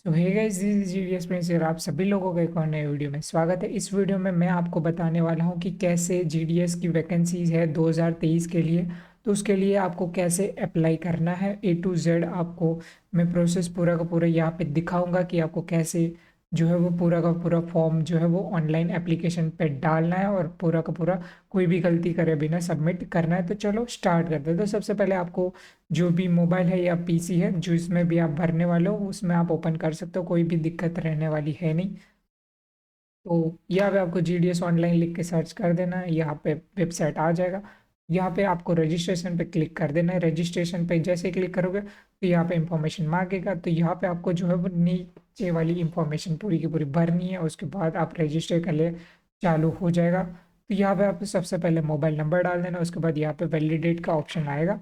तो hey guys, this is GDS Prince और आप सभी लोगों का एक और नए वीडियो में स्वागत है। इस वीडियो में मैं आपको बताने वाला हूं कि कैसे जीडीएस की वैकेंसीज है 2023 के लिए। तो उसके लिए आपको कैसे अप्लाई करना है, ए टू जेड आपको मैं प्रोसेस पूरा का पूरा यहाँ पे दिखाऊंगा कि आपको कैसे जो है वो पूरा का पूरा फॉर्म जो है वो ऑनलाइन एप्लीकेशन पे डालना है और पूरा का पूरा कोई भी गलती करे बिना सबमिट करना है। तो चलो स्टार्ट करते हैं। तो सबसे पहले आपको जो भी मोबाइल है या पीसी है जो इसमें भी आप भरने वाले हो उसमें आप ओपन कर सकते हो, कोई भी दिक्कत रहने वाली है नहीं। तो यहाँ पे आपको जीडीएस ऑनलाइन लिख के सर्च कर देना है, यहाँ पे वेबसाइट आ जाएगा। यहाँ पे आपको रजिस्ट्रेशन पे क्लिक कर देना है। रजिस्ट्रेशन पे जैसे ही क्लिक करोगे तो यहाँ पे इंफॉर्मेशन मांगेगा, तो यहाँ पे आपको जो है वो नीचे वाली इंफॉर्मेशन पूरी की पूरी भरनी है। उसके बाद आप रजिस्टर कर ले, चालू हो जाएगा। तो यहाँ पे आपको सबसे पहले मोबाइल नंबर डाल देना, उसके बाद यहाँ पे वैलिडेट का ऑप्शन आएगा,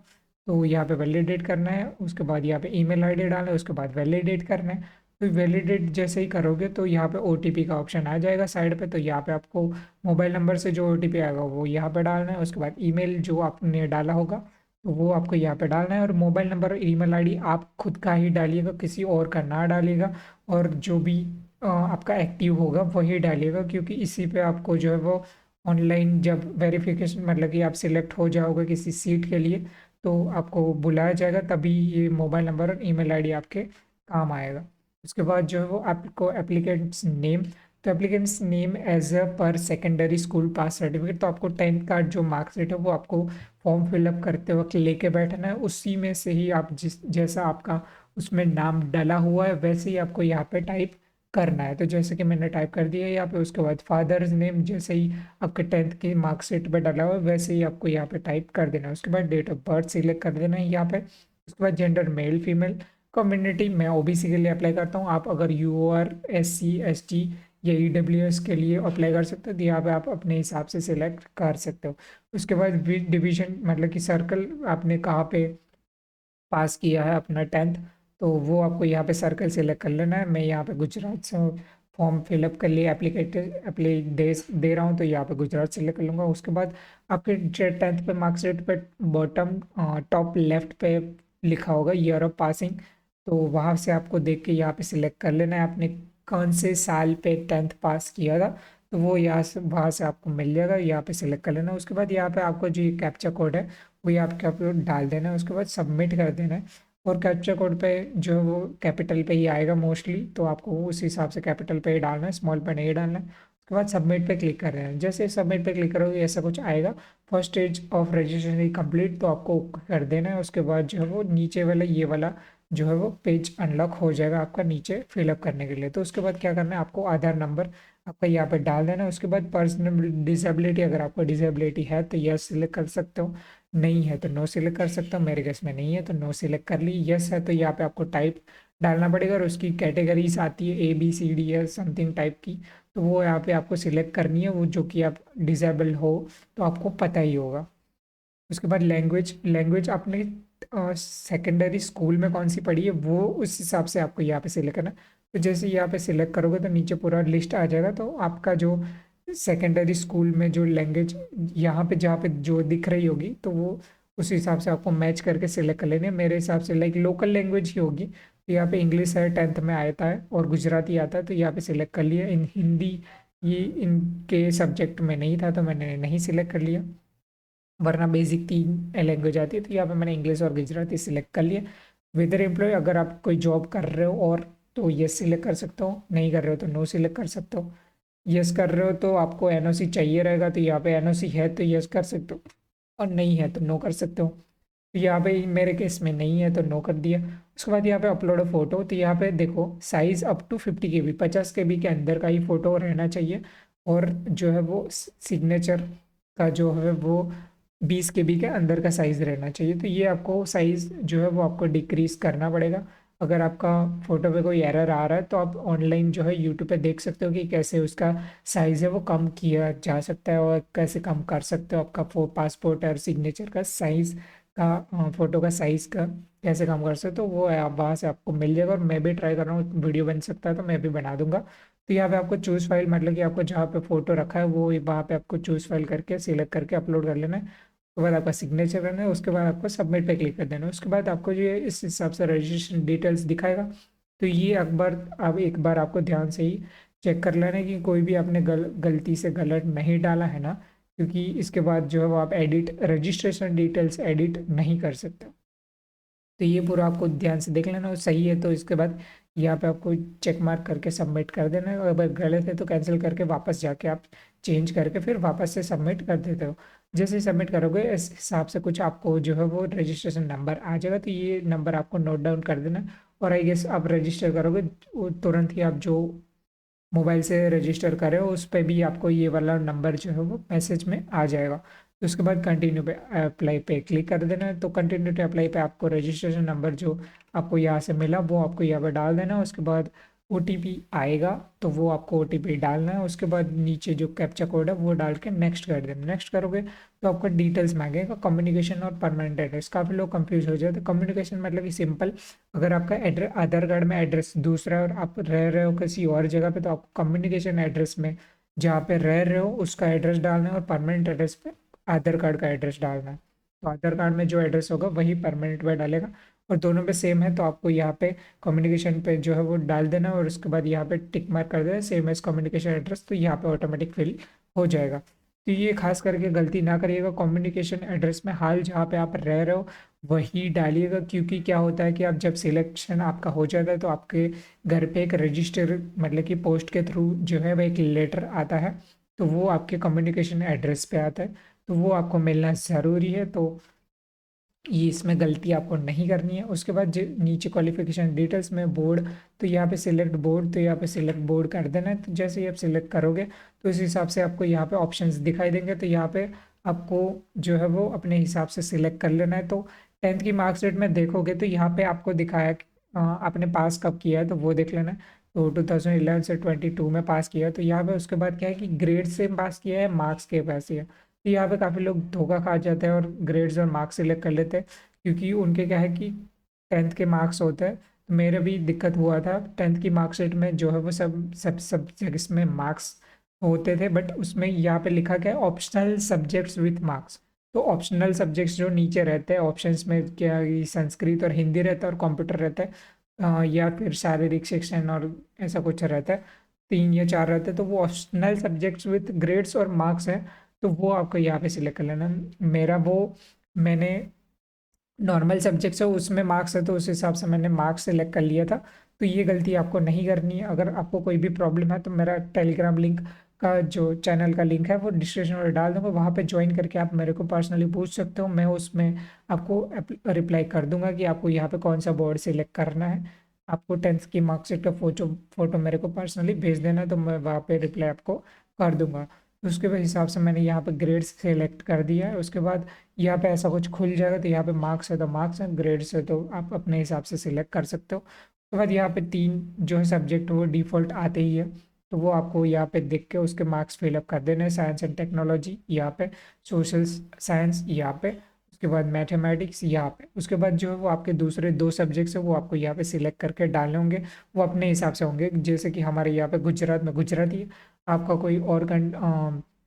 तो यहाँ पे वैलिडेट करना है। उसके बाद यहाँ पे ईमेल आईडी डालना है, उसके बाद वैलिडेट करना है। तो वैलिडेट जैसे ही करोगे तो यहाँ पे ओटीपी का ऑप्शन आ जाएगा साइड पे, तो यहाँ पे आपको मोबाइल नंबर से जो ओटीपी आएगा वो यहाँ पे डालना है। उसके बाद ईमेल जो आपने डाला होगा तो वो आपको यहाँ पे डालना है, और मोबाइल नंबर और ईमेल आईडी आप खुद का ही डालिएगा, किसी और का ना डालिएगा। और जो भी आपका एक्टिव होगा वही डालिएगा, क्योंकि इसी पे आपको जो है वो ऑनलाइन जब वेरिफिकेशन मतलब कि आप सिलेक्ट हो जाओगे किसी सीट के लिए तो आपको बुलाया जाएगा, तभी ये मोबाइल नंबर और ईमेल आईडी आपके काम आएगा। उसके बाद जो है वो आपको एप्लीकेंट्स नेम, तो एप्लीकेंट्स नेम एज अ पर सेकेंडरी स्कूल पास सर्टिफिकेट, तो आपको 10th का जो मार्कशीट है वो आपको फॉर्म फिलअप करते वक्त लेके बैठना है। उसी में से ही आप जिस जैसा आपका उसमें नाम डला हुआ है वैसे ही आपको यहाँ पे टाइप करना है। तो जैसे कि मैंने टाइप कर दिया है यहाँ पे। उसके बाद फादर्स नेम जैसे ही आपके 10th की मार्कशीट पे डला हुआ है वैसे ही आपको यहाँ पे टाइप कर देना है। उसके बाद डेट ऑफ बर्थ सिलेक्ट कर देना है यहाँ पे। उसके बाद जेंडर मेल फीमेल, कम्युनिटी मैं ओबीसी के लिए अप्लाई करता हूँ। आप अगर यू आर एससी एसटी या ईडब्ल्यूएस के लिए अप्लाई कर सकते हो तो यहाँ पे आप अपने हिसाब से सिलेक्ट कर सकते हो। उसके बाद डिवीजन मतलब कि सर्कल आपने कहाँ पे पास किया है अपना 10th, तो वो आपको यहाँ पे सर्कल सेलेक्ट कर लेना है। मैं यहाँ पे गुजरात से फॉर्म फिलअप कर लिए एप्लीकेटेड अप्लाई दे रहा हूँ, तो यहाँ पे गुजरात सेलेक्ट कर लूँगा। उसके बाद आपके 10th पे मार्कशीट पे बॉटम टॉप लेफ्ट पे लिखा होगा ईयर ऑफ पासिंग, तो वहाँ से आपको देख के यहाँ पे सिलेक्ट कर लेना है आपने कौन से साल पे 10th पास किया था। तो वो यहाँ से वहाँ से आपको मिल जाएगा, यहाँ पे सिलेक्ट कर लेना है। उसके बाद यहाँ पे आपको जो कैप्चा कोड है वही आपके अपलोड डाल देना है। उसके बाद सबमिट कर देना है। और कैप्चा कोड पे जो है वो कैपिटल पे ही आएगा मोस्टली, तो आपको उस हिसाब से कैपिटल पे ही डालना है, स्मॉल पे नहीं डालना है। उसके बाद सबमिट पे क्लिक कर रहे हैं। जैसे सबमिट पे क्लिक करोगे ऐसा कुछ आएगा, first stage of registration complete, तो आपको कर देना है। उसके बाद जो है वो नीचे वाला ये वाला जो है वो पेज अनलॉक हो जाएगा आपका नीचे फिलअप करने के लिए। तो उसके बाद क्या करना है, आपको आधार नंबर आपका यहाँ पे डाल देना है। उसके बाद पर्सनल डिसेबिलिटी, अगर आपको डिसेबिलिटी है तो यस सिलेक्ट कर सकते हो, नहीं है तो नो सिलेक्ट कर सकता हूँ। मेरे केस में नहीं है तो नो सिलेक्ट कर ली। यस है तो यहाँ पे आपको टाइप डालना पड़ेगा, और उसकी कैटेगरीज आती है ए बी सी डी या समथिंग टाइप की, तो वो यहाँ पे आपको सिलेक्ट करनी है, वो जो कि आप डिसेबल हो तो आपको पता ही होगा। उसके बाद लैंग्वेज, लैंग्वेज आपने सेकेंडरी स्कूल में कौन सी पढ़ी है वो उस हिसाब से आपको यहाँ पे सिलेक्ट करना है। तो जैसे यहाँ पे सिलेक्ट करोगे तो नीचे पूरा लिस्ट आ जाएगा, तो आपका जो सेकेंडरी स्कूल में जो लैंग्वेज यहाँ पे जहाँ पे जो दिख रही होगी तो वो उस हिसाब से आपको मैच करके सिलेक्ट कर लेने हैं। मेरे हिसाब से लाइक लोकल लैंग्वेज ही होगी, तो यहाँ पे इंग्लिश है 10th में आता है और गुजराती आता है, तो यहाँ पे सिलेक्ट कर लिया। इन हिंदी ये इनके सब्जेक्ट में नहीं था तो मैंने नहीं सिलेक्ट कर लिया, वरना बेसिक 3 लैंग्वेज आती है। तो यहाँ पे मैंने इंग्लिश और गुजराती सिलेक्ट कर लिया। वेदर एम्प्लॉय, अगर आप कोई जॉब कर रहे हो और तो यस सिलेक्ट कर सकते हो, नहीं कर रहे हो तो नो सिलेक्ट कर सकते हो। यस कर रहे हो तो आपको एनओसी चाहिए रहेगा, तो यहाँ पे एनओसी है तो यस कर सकते हो, और नहीं है तो नो कर सकते हो। तो यहाँ पे मेरे केस में नहीं है तो नो कर दिया। उसके बाद यहाँ पे अपलोड फोटो, तो यहाँ पे देखो size up to 50 KB, 50 KB के अंदर का ही फोटो रहना चाहिए। और जो है वो सिग्नेचर का जो है वो 20 KB के अंदर का साइज़ रहना चाहिए। तो ये आपको साइज़ जो है वो आपको डिक्रीज करना पड़ेगा। अगर आपका फ़ोटो पे कोई एरर आ रहा है तो आप ऑनलाइन जो है यूट्यूब पे देख सकते हो कि कैसे उसका साइज़ है वो कम किया जा सकता है, और कैसे कम कर सकते हो आपका पासपोर्ट और सिग्नेचर का साइज़ का फ़ोटो का साइज़ का कैसे कम कर सकते हो। वो है आप वहाँ से आपको मिल जाएगा, और मैं भी ट्राई कर रहा हूँ, वीडियो बन सकता है तो मैं भी बना दूंगा। तो यहाँ पे आपको चूज़ फाइल मतलब कि आपको जहाँ पे फ़ोटो रखा है वो वहाँ पे आपको चूज़ फाइल करके सिलेक्ट करके अपलोड कर लेना है। उसके बाद आपका सिग्नेचर करना है, उसके बाद आपको सबमिट पे क्लिक कर देना है। उसके बाद आपको जो है इस हिसाब से रजिस्ट्रेशन डिटेल्स दिखाएगा, तो ये अकबर अब एक बार आपको ध्यान से ही चेक कर लेना है कि कोई भी आपने गलती से गलत नहीं डाला है ना, क्योंकि इसके बाद जो है वो आप एडिट रजिस्ट्रेशन डिटेल्स एडिट नहीं कर सकते। तो ये पूरा आपको ध्यान से देख लेना, और सही है तो इसके बाद यहाँ पे आपको चेक मार्क करके सबमिट कर देना है, और अगर गलत है तो कैंसिल करके वापस जाके आप चेंज करके फिर वापस से सबमिट कर देते हो। जैसे ही सबमिट करोगे इस हिसाब से कुछ आपको जो है वो रजिस्ट्रेशन नंबर आ जाएगा, तो ये नंबर आपको नोट डाउन कर देना। और आई गेस आप रजिस्टर करोगे वो तुरंत ही आप जो मोबाइल से रजिस्टर करें उस पर भी आपको ये वाला नंबर जो है वो मैसेज में आ जाएगा। तो उसके बाद कंटिन्यू पे अप्लाई पे क्लिक कर देना है। तो कंटिन्यू टू अप्लाई पे आपको रजिस्ट्रेशन नंबर जो आपको यहाँ से मिला वो आपको यहाँ पे डाल देना है। उसके बाद ओटीपी आएगा तो वो आपको ओटीपी डालना है। उसके बाद नीचे जो कैप्चा कोड है वो डाल के नेक्स्ट कर देना। नेक्स्ट करोगे तो आपका डिटेल्स मांगेगा, कम्युनिकेशन और परमानेंट एड्रेस। काफ़ी लोग कंफ्यूज हो जाते हैं। कम्युनिकेशन मतलब कि सिंपल, अगर आपका एड्रेस आधार कार्ड में एड्रेस दूसरा है और आप रह रहे हो किसी और जगह पे, तो आपको कम्युनिकेशन एड्रेस में जहाँ पे रह रहे हो उसका एड्रेस डालना है, और परमानेंट एड्रेस पे आधार कार्ड का एड्रेस डालना है। तो आधार कार्ड में जो एड्रेस होगा वही परमानेंट पे डालेगा, और दोनों पे सेम है तो आपको यहाँ पे कम्युनिकेशन पे जो है वो डाल देना है, और उसके बाद यहाँ पे टिक मार्क कर देना सेम एज कम्युनिकेशन एड्रेस, तो यहाँ पे ऑटोमेटिक फिल हो जाएगा। तो ये खास करके गलती ना करिएगा, कम्युनिकेशन एड्रेस में हाल जहाँ पे आप रह रहे हो वही डालिएगा, क्योंकि क्या होता है कि आप जब सिलेक्शन आपका हो जाता है तो आपके घर पे एक रजिस्टर मतलब कि पोस्ट के थ्रू जो है वह एक लेटर आता है, तो वो आपके कम्युनिकेशन एड्रेस पे आता है, तो वो आपको मिलना ज़रूरी है। तो ये इसमें गलती आपको नहीं करनी है। उसके बाद नीचे क्वालिफिकेशन डिटेल्स में बोर्ड, तो यहाँ पे सिलेक्ट बोर्ड, तो यहाँ पे सिलेक्ट बोर्ड कर देना है। तो जैसे ही आप सिलेक्ट करोगे तो इस हिसाब से आपको यहाँ पे ऑप्शंस दिखाई देंगे, तो यहाँ पे आपको जो है वो अपने हिसाब से सिलेक्ट कर लेना है। तो 10th की मार्क्सशीट में देखोगे तो यहाँ पे आपको दिखाया कि आपने पास कब किया है, तो वो देख लेना है। तो 2011 से 22 में पास किया है। तो यहाँ पे उसके बाद क्या है कि ग्रेड से पास किया है, मार्क्स के पास किया है। तो यहाँ पे काफ़ी लोग धोखा खा जाते हैं और ग्रेड्स और मार्क्स सिलेक्ट कर लेते हैं, क्योंकि उनके क्या है कि 10th के मार्क्स होते हैं। तो मेरे भी दिक्कत हुआ था 10th की मार्कशीट में जो है वो सब सब्जेक्ट्स में मार्क्स होते थे, बट उसमें यहाँ पे लिखा गया ऑप्शनल सब्जेक्ट्स विथ मार्क्स। तो ऑप्शनल सब्जेक्ट्स जो नीचे रहते हैं ऑप्शंस में, क्या ये संस्कृत और हिंदी रहता है और कंप्यूटर रहता है, या फिर शारीरिक शिक्षण और ऐसा कुछ रहता है, 3 या 4 रहते हैं। तो वो ऑप्शनल सब्जेक्ट्स विथ ग्रेड्स और मार्क्स है, तो वो आपको यहाँ पे सिलेक्ट कर लेना। मेरा वो मैंने नॉर्मल सब्जेक्ट्स है उसमें मार्क्स है तो उस हिसाब से मैंने मार्क्स सेलेक्ट कर लिया था। तो ये गलती आपको नहीं करनी है। अगर आपको कोई भी प्रॉब्लम है तो मेरा टेलीग्राम लिंक का जो चैनल का लिंक है वो डिस्क्रिप्शन में डाल दूंगा, वहाँ पे ज्वाइन करके आप मेरे को पर्सनली पूछ सकते हो। मैं उसमें आपको रिप्लाई कर दूंगा कि आपको यहाँ पे कौन सा बोर्ड सेलेक्ट करना है। आपको 10th की मार्कशीट का फोटो मेरे को पर्सनली भेज देना, तो मैं वहाँ पे रिप्लाई आपको कर दूंगा। तो उसके बाद हिसाब से मैंने यहाँ पे ग्रेड्स सेलेक्ट कर दिया है। उसके बाद यहाँ पे ऐसा कुछ खुल जाएगा, तो यहाँ पे मार्क्स है तो मार्क्स है, ग्रेड्स है तो आप अपने हिसाब से सिलेक्ट कर सकते हो। उसके बाद यहाँ पे 3 जो है सब्जेक्ट वो डिफ़ॉल्ट आते ही है, तो वो आपको यहाँ पे देख के उसके मार्क्स फिलअप कर देने हैं। साइंस एंड टेक्नोलॉजी यहाँ पे, सोशल साइंस यहाँ पे, उसके बाद मैथमेटिक्स यहाँ पे। उसके बाद जो है वो आपके दूसरे 2 सब्जेक्ट्स है वो आपको यहाँ पे सिलेक्ट करके डालने होंगे, वो अपने हिसाब से होंगे। जैसे कि हमारे यहाँ पे गुजरात में गुजराती है, आपका कोई और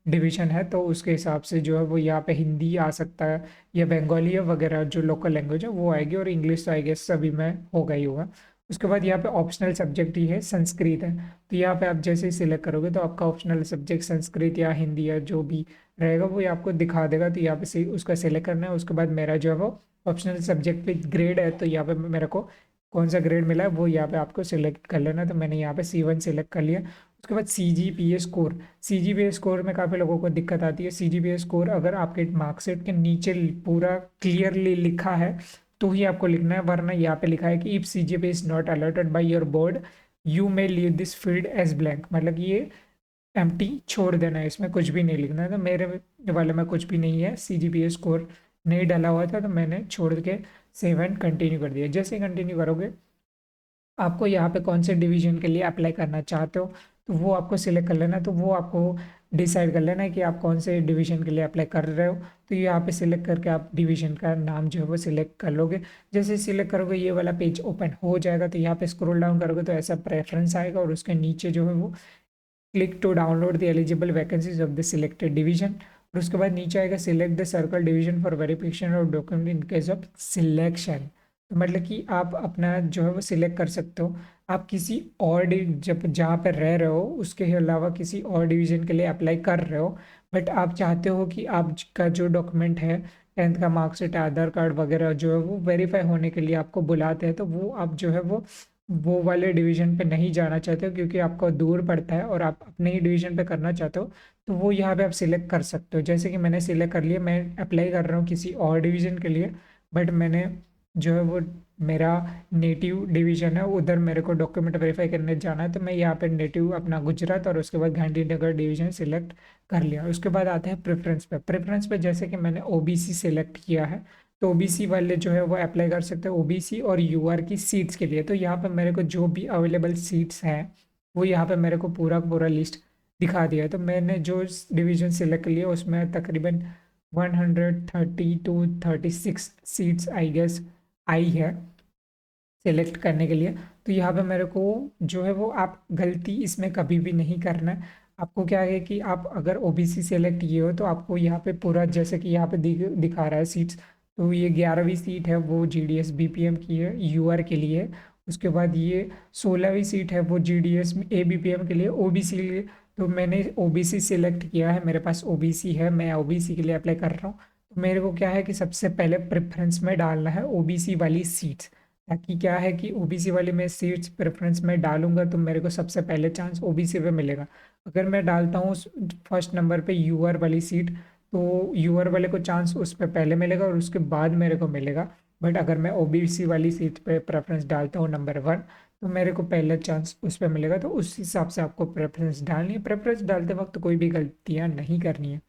डिवीजन है तो उसके हिसाब से जो है वो यहाँ पे हिंदी आ सकता है, या बंगाली है वगैरह जो लोकल लैंग्वेज है वो आएगी, और इंग्लिश तो आई गेस सभी में होगा ही होगा। उसके बाद यहाँ पे ऑप्शनल सब्जेक्ट ही है संस्कृत है, तो यहाँ पे आप जैसे ही सिलेक्ट करोगे तो आपका ऑप्शनल सब्जेक्ट संस्कृत या हिंदी या जो भी रहेगा वो ये आपको दिखा देगा। तो यहाँ पे से उसका सिलेक्ट करना है। उसके बाद मेरा जो है वो ऑप्शनल सब्जेक्ट पे ग्रेड है, तो यहाँ पे मेरे को कौन सा ग्रेड मिला है वो यहाँ पे आपको सिलेक्ट कर लेना है। तो मैंने यहाँ पे C1 सिलेक्ट कर लिया। उसके बाद CGPA स्कोर, CGPA स्कोर में काफ़ी लोगों को दिक्कत आती है। CGPA स्कोर अगर आपके मार्कशीट के नीचे पूरा क्लियरली लिखा है तो ही आपको लिखना है, वरना यहाँ पे लिखा है कि if CGPA is not allotted by your board you may leave this field as blank, मतलब कि ये एम्प्टी छोड़ देना है, इसमें कुछ भी नहीं लिखना है। तो मेरे वाले में कुछ भी नहीं है, CGPA स्कोर नहीं डाला हुआ था तो मैंने छोड़ के 7 कंटिन्यू कर दिया। जैसे कंटिन्यू करोगे आपको यहाँ पे कौन से डिवीजन के लिए अप्लाई करना चाहते हो तो वो आपको सिलेक्ट कर लेना है। तो वो आपको डिसाइड कर लेना है कि आप कौन से डिवीजन के लिए अप्लाई कर रहे हो। तो यहाँ पे सिलेक्ट करके आप डिवीजन का नाम जो है वो सिलेक्ट कर लोगे। जैसे सिलेक्ट करोगे ये वाला पेज ओपन हो जाएगा, तो यहाँ पे स्क्रॉल डाउन करोगे तो ऐसा प्रेफरेंस आएगा, और उसके नीचे जो है वो click to download the eligible vacancies of the selected division, और उसके बाद नीचे आएगा select the circle division for verification of document in case of selection. तो मतलब कि आप अपना जो है वो सिलेक्ट कर सकते हो। आप किसी और जब जहाँ पर रह रहे हो उसके अलावा किसी और डिवीज़न के लिए अप्लाई कर रहे हो, बट आप चाहते हो कि आपका जो डॉक्यूमेंट है, 10th का मार्कशीट, आधार कार्ड वगैरह जो है वो वेरीफाई होने के लिए आपको बुलाते हैं, तो वो आप जो है वो वाले डिवीज़न पे नहीं जाना चाहते हो क्योंकि आपको दूर पड़ता है और आप अपने ही डिवीज़न पे करना चाहते हो, तो वो यहाँ पे आप सिलेक्ट कर सकते हो। जैसे कि मैंने सिलेक्ट कर लिया, मैं अप्लाई कर रहा हूँ किसी और डिवीज़न के लिए, बट मैंने जो है वो मेरा नेटिव डिवीज़न है उधर मेरे को डॉक्यूमेंट वेरीफाई करने जाना है, तो मैं यहाँ पे नेटिव अपना गुजरात और उसके बाद गांधीनगर डिवीज़न सिलेक्ट कर लिया। उसके बाद आते हैं प्रेफरेंस पे। प्रेफरेंस पे जैसे कि मैंने ओबीसी सिलेक्ट किया है, तो ओबीसी वाले जो है वो अप्लाई कर सकते हैं ओबीसी और यूआर की सीट्स के लिए। तो यहाँ पे मेरे को जो भी अवेलेबल सीट्स हैं वो यहाँ पे मेरे को पूरा पूरा लिस्ट दिखा दिया है। तो मैंने जो डिवीज़न सिलेक्ट लिया उसमें तकरीबन 130 to 36 सीट्स आई गेस आई है सेलेक्ट करने के लिए। तो यहाँ पे मेरे को जो है वो, आप गलती इसमें कभी भी नहीं करना है। आपको क्या है कि आप अगर ओबीसी सेलेक्ट किए हो तो आपको यहाँ पे पूरा, जैसे कि यहाँ पे दिखा रहा है सीट्स, तो ये 11वीं सीट है वो जीडीएस बीपीएम की है, यूआर के लिए। उसके बाद ये 16वीं सीट है वो जीडीएस एबीपीएम के लिए, ओबीसी के लिए। तो मैंने ओबीसी सेलेक्ट किया है, मेरे पास ओबीसी है, मैं ओबीसी के लिए अप्लाई कर रहा हूँ। तो मेरे को क्या है कि सबसे पहले प्रेफरेंस में डालना है ओबीसी वाली सीट्स, ताकि क्या है कि ओबीसी वाली मैं सीट्स प्रेफरेंस में डालूंगा तो मेरे को सबसे पहले चांस ओबीसी पे मिलेगा। अगर मैं डालता हूँ फर्स्ट नंबर पे यूआर वाली सीट, तो यूआर वाले को चांस उस पर पहले मिलेगा और उसके बाद मेरे को मिलेगा। बट अगर मैं ओबीसी वाली सीट पे प्रेफरेंस डालता हूँ नंबर 1, तो मेरे को पहले चांस उस पर मिलेगा। तो उस हिसाब से आपको प्रेफरेंस डालनी है। प्रेफरेंस डालते वक्त कोई भी गलतियाँ नहीं करनी है।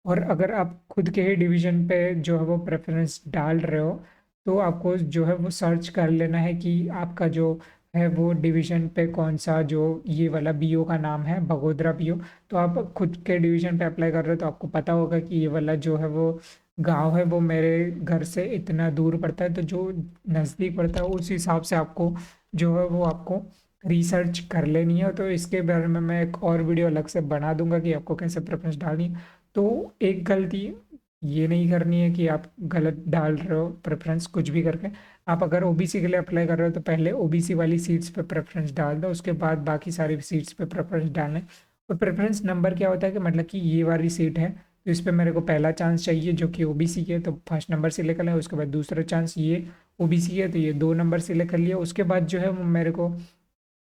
और अगर आप खुद के ही डिवीजन पे जो है वो प्रेफरेंस डाल रहे हो, तो आपको जो है वो सर्च कर लेना है कि आपका जो है वो डिवीजन पे कौन सा, जो ये वाला बीओ का नाम है बगोदरा बीओ। तो आप खुद के डिवीजन पे अप्लाई कर रहे हो तो आपको पता होगा कि ये वाला जो है वो गांव है वो मेरे घर से इतना दूर पड़ता है, तो जो नज़दीक पड़ता है उस हिसाब से आपको जो है वो आपको रिसर्च कर लेनी है। तो इसके बारे में मैं एक और वीडियो अलग से बना दूंगा कि आपको कैसे प्रेफरेंस डालनी है। तो एक गलती ये नहीं करनी है कि आप गलत डाल रहे हो प्रेफरेंस कुछ भी करके। आप अगर ओबीसी के लिए अप्लाई कर रहे हो तो पहले ओबीसी वाली सीट्स पे प्रेफरेंस डाल दो, उसके बाद बाकी सारी सीट्स पे प्रेफरेंस डालना है। और प्रेफरेंस नंबर क्या होता है कि मतलब कि ये वाली सीट है तो इस पर मेरे को पहला चांस चाहिए जो कि ओबीसी के है, तो फर्स्ट नंबर सिलेक्ट कर लें। उसके बाद दूसरा चांस ये ओबीसी है तो ये 2 नंबर सिलेक्ट कर लिया। उसके बाद जो है वो मेरे को,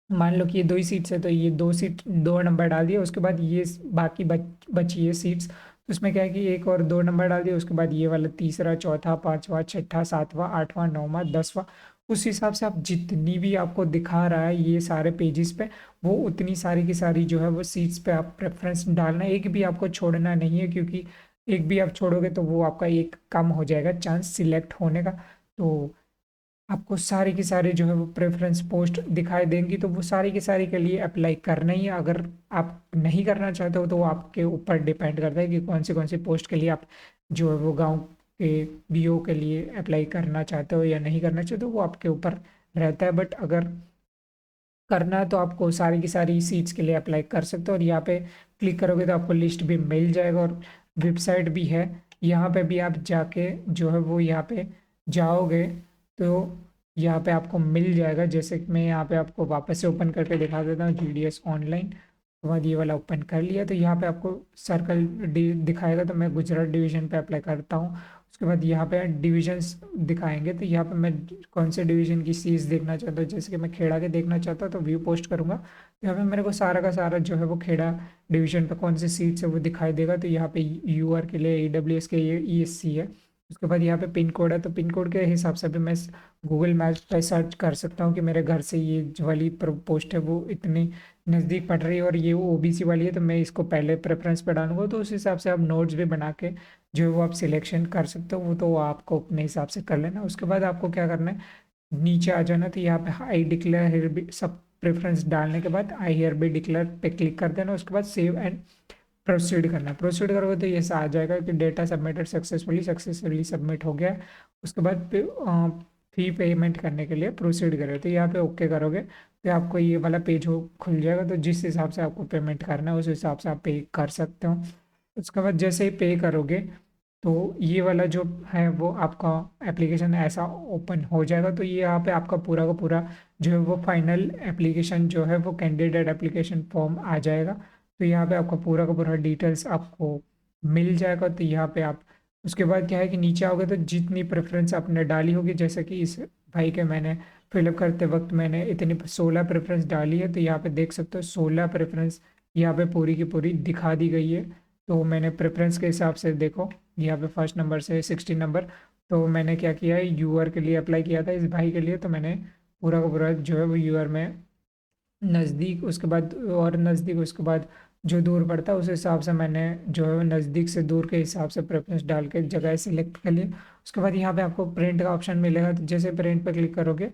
मान लो कि ये 2 ही सीट्स है तो ये 2 सीट 2 नंबर डाल दिया। उसके बाद ये बाकी बची है सीट्स, तो उसमें क्या है कि 1 और 2 नंबर डाल दिया। उसके बाद ये वाला तीसरा, चौथा, पांचवा, छठा, सातवां, आठवां, नौवां, 10वां, उस हिसाब से आप जितनी भी आपको दिखा रहा है ये सारे पेजेस पे, वो उतनी सारी की सारी जो है वो सीट्स पे आप प्रेफरेंस डालना है। एक भी आपको छोड़ना नहीं है, क्योंकि एक भी आप छोड़ोगे तो वो आपका एक कम हो जाएगा चांस सिलेक्ट होने का। तो आपको सारी की सारी जो है वो प्रेफरेंस पोस्ट दिखाई देंगी, तो वो सारी की सारी के लिए अप्लाई करना ही है। अगर आप नहीं करना चाहते हो तो वो आपके ऊपर डिपेंड करता है कि कौन सी पोस्ट के लिए आप जो है वो गांव के बीओ के लिए अप्लाई करना चाहते हो या नहीं करना चाहते हो, वो आपके ऊपर रहता है। बट अगर करना है तो आपको सारी की सारी सीट्स के लिए अप्लाई कर सकते हो। और यहाँ पे क्लिक करोगे तो आपको लिस्ट भी मिल जाएगा और वेबसाइट भी है, यहाँ पे भी आप जाके जो है वो यहाँ पे जाओगे तो यहाँ पे आपको मिल जाएगा। जैसे कि मैं यहाँ पे आपको वापस से ओपन करके दिखा देता हूँ, जीडीएस ऑनलाइन, तो बाद ये वाला ओपन कर लिया तो यहाँ पे आपको सर्कल दिखाएगा। तो मैं गुजरात डिवीज़न पे अप्लाई करता हूँ। उसके बाद यहाँ पे डिविजन्स दिखाएंगे, तो यहाँ पे मैं कौन से डिवीजन की सीट्स देखना चाहता हूँ, जैसे कि मैं खेड़ा के देखना चाहता हूँ तो व्यू पोस्ट करूँगा, तो यहाँ पे मेरे को सारा का सारा जो है वो खेड़ा डिवीजन पे कौन सी सीट्स है वो दिखाई देगा। तो यहाँ पे यूआर के लिए ईडब्ल्यूएस के लिए ईएससी है। उसके बाद यहाँ पे पिन कोड है, तो पिन कोड के हिसाब से भी मैं गूगल मैप पे सर्च कर सकता हूँ कि मेरे घर से ये जो वाली पोस्ट है वो इतनी नज़दीक पड़ रही है और ये वो ओबीसी वाली है, तो मैं इसको पहले प्रेफरेंस पे डालूंगा। तो उस हिसाब से आप नोट्स भी बना के जो है वो आप सिलेक्शन कर सकते हो, वो तो आपको अपने हिसाब से कर लेना। उसके बाद आपको क्या करना है, नीचे आ जाना, तो यहाँ पे आई डिक्लेयर हियर बी, सब प्रेफरेंस डालने के बाद आई हियर बी डिक्लेयर पे क्लिक कर देना। उसके बाद सेव एंड प्रोसीड करना है। प्रोसीड करोगे तो ये आ जाएगा कि डेटा सबमिटेड सक्सेसफुली सबमिट हो गया। उसके बाद फी पेमेंट करने के लिए प्रोसीड करोगे, तो यहाँ पे ओके करोगे तो आपको ये वाला पेज हो खुल जाएगा। तो जिस हिसाब से आपको पेमेंट करना है उस हिसाब से आप पे कर सकते हो। उसके बाद जैसे ही पे करोगे तो ये वाला जो है वो आपका एप्लीकेशन ऐसा ओपन हो जाएगा। तो ये यहाँ पे आपका पूरा का पूरा जो है वो फाइनल एप्लीकेशन जो है वो कैंडिडेट एप्लीकेशन फॉर्म आ जाएगा। तो यहाँ पे आपका पूरा का पूरा डिटेल्स आपको मिल जाएगा। तो यहाँ पे आप उसके बाद क्या है कि नीचे आओगे तो जितनी प्रेफरेंस आपने डाली होगी, जैसे कि इस भाई के मैंने फिलअप करते वक्त मैंने इतनी 16 प्रेफरेंस डाली है, तो यहाँ पे देख सकते हो 16 प्रेफरेंस यहाँ पे पूरी की पूरी दिखा दी गई है। तो मैंने प्रेफरेंस के हिसाब से देखो यहाँ पे फर्स्ट नंबर से 16 नंबर, तो मैंने क्या किया है यूआर के लिए अप्लाई किया था इस भाई के लिए। तो मैंने पूरा का पूरा जो है वो यूआर में नज़दीक, उसके बाद और नज़दीक, उसके बाद जो दूर पड़ता है उस हिसाब से मैंने जो है वो नज़दीक से दूर के हिसाब से प्रेफरेंस डाल के जगह सेलेक्ट कर लिया। उसके बाद यहाँ पे आपको प्रिंट का ऑप्शन मिलेगा। तो जैसे प्रिंट पर क्लिक करोगे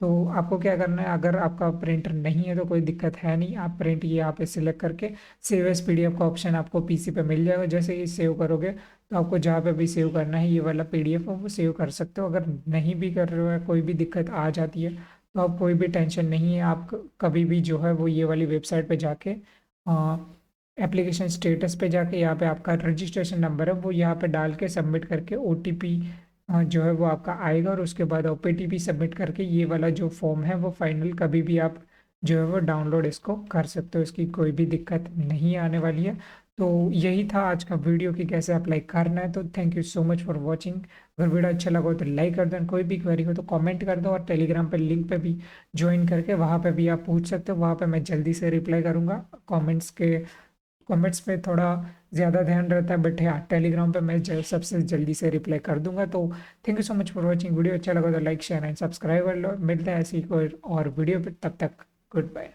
तो आपको क्या करना है, अगर आपका प्रिंटर नहीं है तो कोई दिक्कत है नहीं, आप प्रिंट यहाँ पे सिलेक्ट करके सेव एज पीडीएफ का ऑप्शन आपको पीसी पे मिल जाएगा। जैसे ही सेव करोगे तो आपको जहाँ पे भी सेव करना है ये वाला पीडीएफ है वो सेव कर सकते हो। अगर नहीं भी कर रहे हो, कोई भी दिक्कत आ जाती है तो आप कोई भी टेंशन नहीं है, आप कभी भी जो है वो ये वाली वेबसाइट पे जाके एप्लीकेशन स्टेटस पे जाके यहाँ पे आपका रजिस्ट्रेशन नंबर है वो यहाँ पे डाल के सबमिट करके ओटीपी जो है वो आपका आएगा, और उसके बाद ओपीटीपी सबमिट करके ये वाला जो फॉर्म है वो फाइनल कभी भी आप जो है वो डाउनलोड इसको कर सकते हो। इसकी कोई भी दिक्कत नहीं आने वाली है। तो यही था आज का वीडियो कि कैसे अप्लाई करना है। तो thank you so much for watching. अगर वीडियो अच्छा लगा हो तो लाइक कर दो, कोई भी क्वेरी हो तो कमेंट कर दो, और टेलीग्राम पे लिंक पे भी ज्वाइन करके वहाँ पे भी आप पूछ सकते हो। वहाँ पे मैं जल्दी से रिप्लाई करूँगा। कमेंट्स पे थोड़ा ज़्यादा ध्यान रहता है, बट हाँ टेलीग्राम पे मैं सबसे जल्दी से रिप्लाई कर दूंगा। तो thank you so much for watching. Video अच्छा लगा तो लाइक शेयर एंड सब्सक्राइब कर लो। मिलते हैं ऐसी कोई और वीडियो पे, तब तक गुड बाय।